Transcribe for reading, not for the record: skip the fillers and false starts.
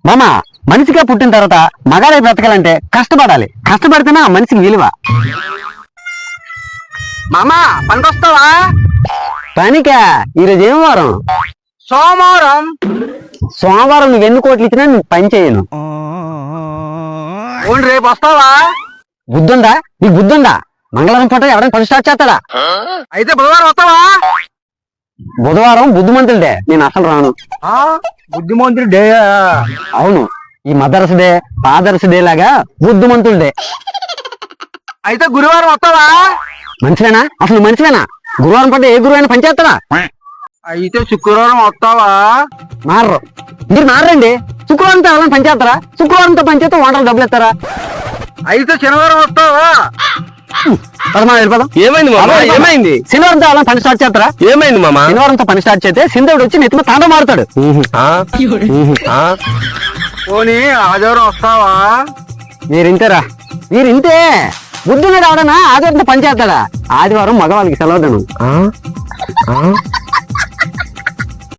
మామ మనిషిగా పుట్టిన తర్వాత మగాడే బ్రతకాలంటే కష్టపడాలి, కష్టపడితేనే ఆ మనిషికి విలువ. మామా పనికొస్తావా? పనికా? ఈరోజు ఏం వారం? సోమవారం. సోమవారం నువ్వు ఎన్ని కోట్లు ఇచ్చినా నేను పని చేయను. రేపు వస్తావా? బుద్ధుందా నీకు? బుద్ధుందా? మంగళవారం పూట ఎవరైనా పని స్టార్ట్ చేస్తాడా? అయితే బుధవారం వస్తావా? బుధవారం బుద్ధిమంతుల డే, నేను అసలు రాను. బుద్ధిమంతుడు డే? అవును, ఈ మదర్స్ డే ఫాదర్స్ డే లాగా బుద్ధిమంతుల డే. అయితే గురువారం వస్తావా? మనిషివేనా? అసలు మనిషివేనా? గురువారం పూట ఏ గురువు అయినా పని చేస్తాడా? అయితే శుక్రవారం వస్తావా? మారరు, మీరు మారండి. శుక్రవారంతో ఎవరైనా పని చేస్తారా? శుక్రవారంతో పని చేస్తే ఓనర్లు డబ్బులు ఇస్తారా? అయితే శనివారం వస్తావా? వెళ్ళిపోదాం. ఏమైంది మామ? ఏమైంది? శనివారంతో ఎవరైనా పని స్టార్ట్ చేస్తారా? ఏమైంది మామ? శనివారంతో పని స్టార్ట్ చేస్తే సింధుడు వచ్చి నెత్తిమ తాండం మారుతాడు. పోనీ ఆదివారం వస్తావా? మీరింతేరా, మీరింతే. బుద్ధుని రావడనా ఆదివారంతో పని చేస్తాడా? ఆదివారం మగవాళ్ళకి సెలవుదను.